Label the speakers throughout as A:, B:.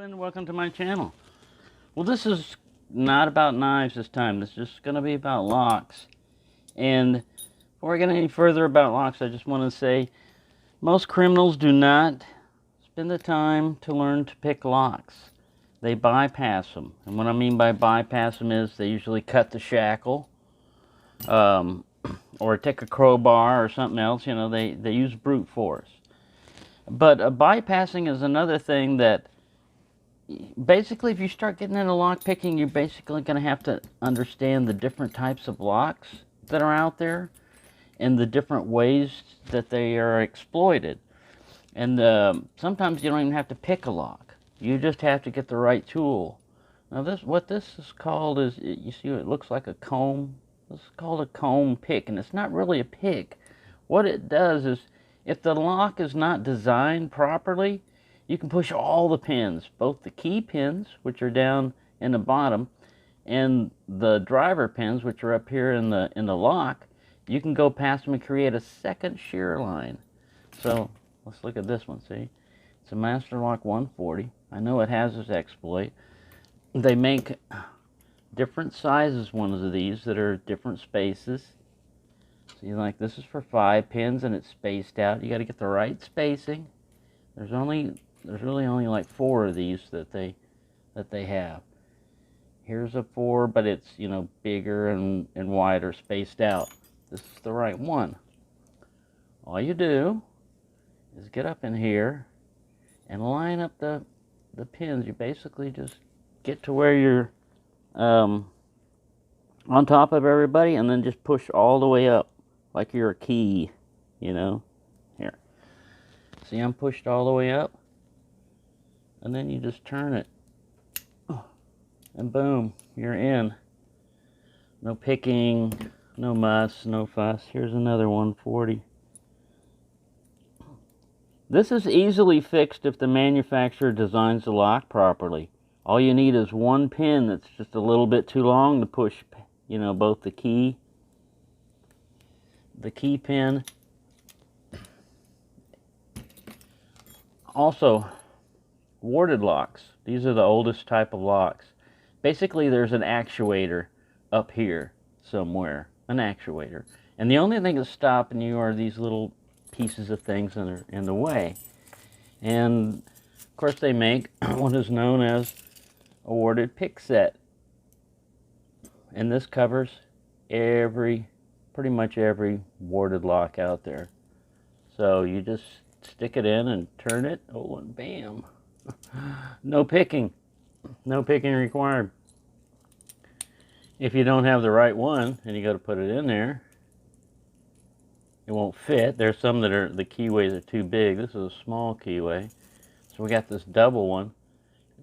A: and welcome to my channel. Well, this is not about knives this time. This is just going to be about locks. And before I get any further about locks, I just want to say most criminals do not spend the time to learn to pick locks. They bypass them. And what I mean by bypass them is they usually cut the shackle or take a crowbar or something else. You know, they use brute force. But bypassing is another thing that basically, if you start getting into lock picking, you're basically going to have to understand the different types of locks that are out there and the different ways that they are exploited. And sometimes you don't even have to pick a lock. You just have to get the right tool. Now, what this is called is, you see, it looks like a comb. This is called a comb pick, and it's not really a pick. What it does is, if the lock is not designed properly, you can push all the pins, both the key pins, which are down in the bottom, and the driver pins, which are up here in the lock. You can go past them and create a second shear line. So let's look at this one. See, it's a Master Lock 140. I know it has this exploit. They make different sizes ones of these that are different spaces. See, like this is for 5 pins and it's spaced out. You got to get the right spacing. There's really only like 4 of these that they have. Here's a 4, but it's, you know, bigger and wider, spaced out. This is the right one. All you do is get up in here and line up the pins. You basically just get to where you're on top of everybody, and then just push all the way up like you're a key, you know. Here, see, I'm pushed all the way up, and then you just turn it, and boom, you're in. No picking, no muss, no fuss. Here's another 140. This is easily fixed if the manufacturer designs the lock properly. All you need is one pin that's just a little bit too long to push, you know, both the key pin. Also, warded locks. These are the oldest type of locks. Basically, there's an actuator up here somewhere, an actuator. And the only thing that's stopping you are these little pieces of things that are in the way. And, of course, they make what is known as a warded pick set. And this covers pretty much every warded lock out there. So you just stick it in and turn it, oh, and bam. No picking. No picking required. If you don't have the right one and you go to put it in there, it won't fit. There's some that the keyways are too big. This is a small keyway. So we got this double one.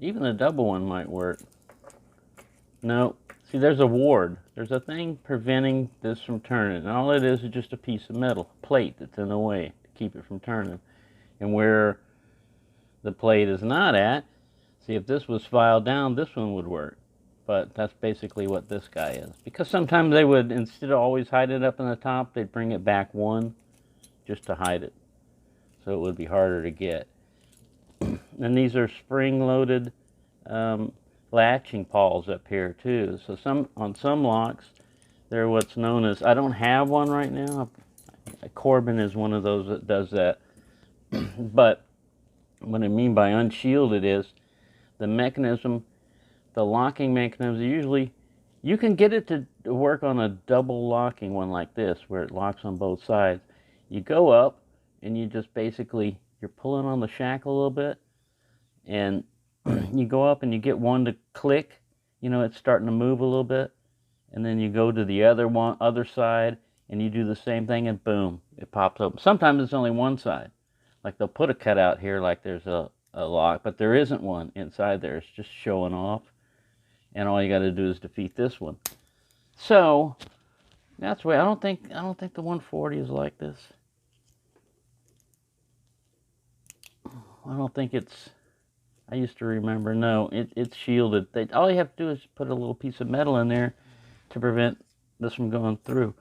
A: Even the double one might work. No. See, there's a ward. There's a thing preventing this from turning. And all it is just a piece of metal, plate that's in the way to keep it from turning. And where the plate is not at, see, if this was filed down, this one would work. But that's basically what this guy is. Because sometimes they would, instead of always hide it up in the top, they'd bring it back one just to hide it. So it would be harder to get. And these are spring-loaded latching pawls up here too. So on some locks, they're what's known as, I don't have one right now. Corbin is one of those that does that. But what I mean by unshielded is the mechanism, the locking mechanism, usually you can get it to work on a double locking one like this where it locks on both sides. You go up and you just basically, you're pulling on the shackle a little bit, and you go up and you get one to click, you know, it's starting to move a little bit, and then you go to the other side and you do the same thing, and boom, it pops open. Sometimes it's only one side. Like they'll put a cutout here like there's a lock, but there isn't one inside there. It's just showing off. And all you got to do is defeat this one. So that's why I don't think the 140 is like this. I don't think it's. I used to remember. No, it's shielded. All you have to do is put a little piece of metal in there to prevent this from going through.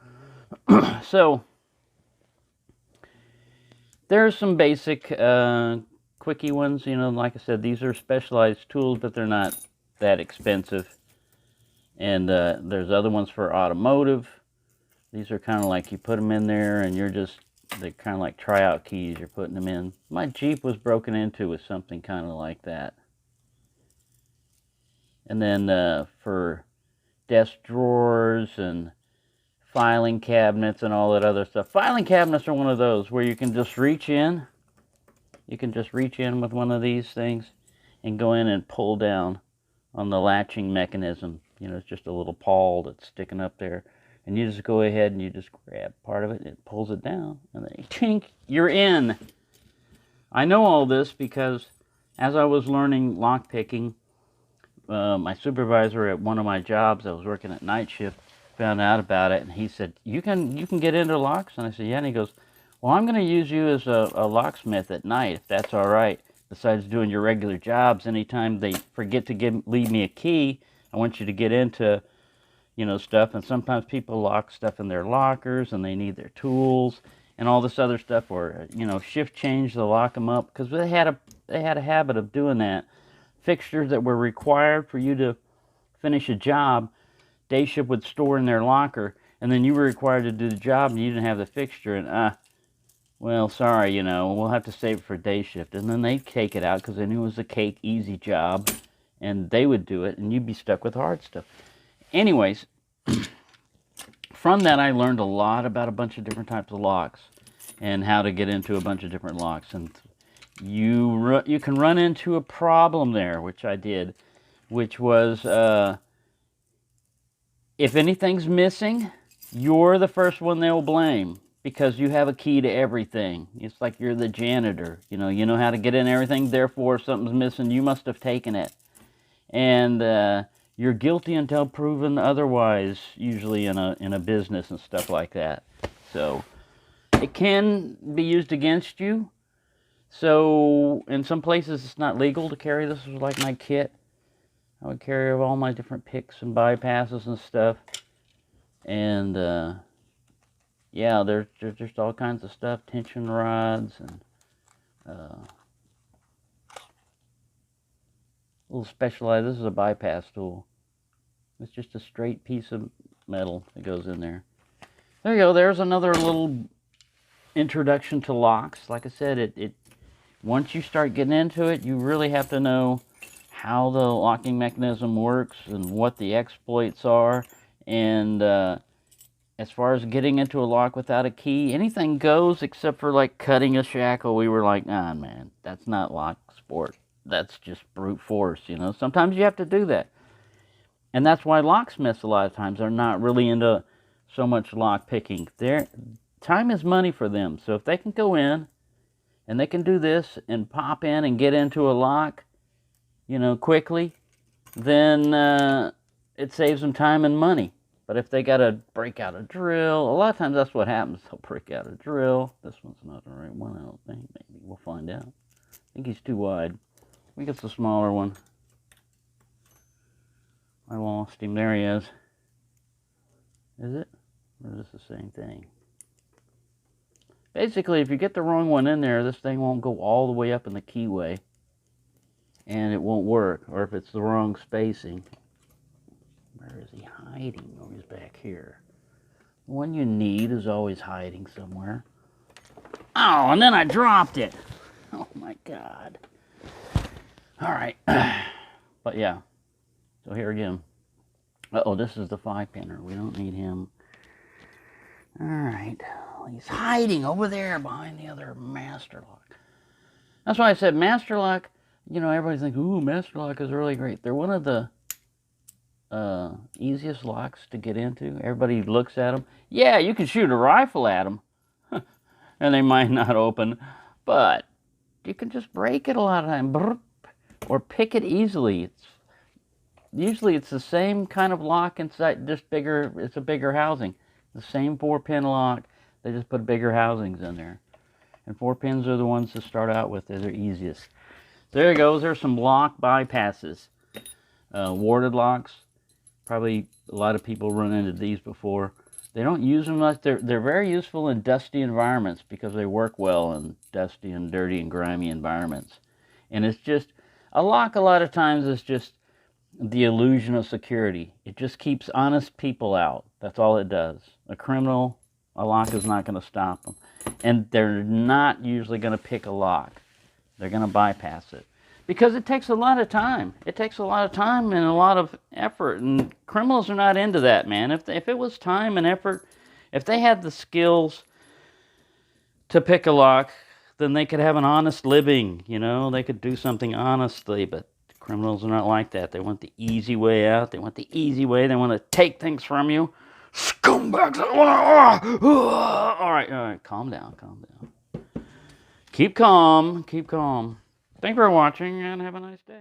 A: So there's some basic quickie ones, you know, like I said, these are specialized tools, but they're not that expensive. And there's other ones for automotive. These are kind of like you put them in there and they're kind of like tryout keys. You're putting them in. My Jeep was broken into with something kind of like that. And then for desk drawers and filing cabinets and all that other stuff. Filing cabinets are one of those where you can just reach in. You can just reach in with one of these things and go in and pull down on the latching mechanism. You know, it's just a little pawl that's sticking up there. And you just go ahead and you just grab part of it and it pulls it down. And then tink, you're in. I know all this because as I was learning lock picking, my supervisor at one of my jobs, I was working at night shift, found out about it, and he said, you can get into locks? And I said, yeah. And he goes, well, I'm going to use you as a locksmith at night, if that's all right. Besides doing your regular jobs, anytime they forget to leave me a key, I want you to get into, you know, stuff. And sometimes people lock stuff in their lockers, and they need their tools and all this other stuff, or, you know, shift change, they'll lock them up, because they had a habit of doing that. Fixtures that were required for you to finish a job, day shift would store in their locker, and then you were required to do the job and you didn't have the fixture, and well, sorry, you know, we'll have to save it for day shift. And then they'd take it out because they knew it was a cake easy job, and they would do it, and you'd be stuck with hard stuff. Anyways, from that I learned a lot about a bunch of different types of locks and how to get into a bunch of different locks. And you can run into a problem there, which I did, which was if anything's missing, you're the first one they'll blame because you have a key to everything. It's like you're the janitor. You know how to get in everything, therefore if something's missing, you must have taken it. And you're guilty until proven otherwise, usually in a business and stuff like that. So it can be used against you. So in some places it's not legal to carry this. This was like my kit. I would carry all my different picks and bypasses and stuff. And yeah, there's just all kinds of stuff, tension rods and little specialized. This is a bypass tool. It's just a straight piece of metal that goes in there. There you go. There's another little introduction to locks. Like I said, once you start getting into it, you really have to know how the locking mechanism works and what the exploits are. And as far as getting into a lock without a key, anything goes except for like cutting a shackle. We were like, ah, man, that's not lock sport. That's just brute force, you know. Sometimes you have to do that. And that's why locksmiths a lot of times are not really into so much lock picking. Time is money for them. So if they can go in and they can do this and pop in and get into a lock, you know, quickly, then it saves them time and money. But if they got to break out a drill, a lot of times that's what happens. They'll break out a drill. This one's not the right one, I don't think. Maybe we'll find out. I think he's too wide. We get the smaller one. I lost him. There he is. Is it? Or is this the same thing? Basically, if you get the wrong one in there, this thing won't go all the way up in the keyway. And it won't work. Or if it's the wrong spacing. Where is he hiding? Oh, he's back here. The one you need is always hiding somewhere. Oh, and then I dropped it. Oh my God. Alright. But yeah. So here again. Uh-oh, this is the 5-pinner. We don't need him. Alright. He's hiding over there behind the other master lock. That's why I said master lock, you know, everybody thinks, ooh, master lock is really great. They're one of the easiest locks to get into. Everybody looks at them. Yeah, you can shoot a rifle at them. And they might not open. But you can just break it a lot of times. Or pick it easily. Usually it's the same kind of lock inside, just bigger. It's a bigger housing. The same 4-pin lock. They just put bigger housings in there. And 4 pins are the ones to start out with. They're the easiest. There you go. There's some lock bypasses. Warded locks. Probably a lot of people run into these before. They don't use them much. They're very useful in dusty environments because they work well in dusty and dirty and grimy environments. And it's just, a lock a lot of times is just the illusion of security. It just keeps honest people out. That's all it does. A criminal, a lock is not going to stop them. And they're not usually going to pick a lock. They're going to bypass it. Because it takes a lot of time. It takes a lot of time and a lot of effort. And criminals are not into that, man. If it was time and effort, if they had the skills to pick a lock, then they could have an honest living. You know, they could do something honestly. But criminals are not like that. They want the easy way out. They want the easy way. They want to take things from you. Scumbags! All right, calm down, calm down. Keep calm, keep calm. Thank you for watching, and have a nice day.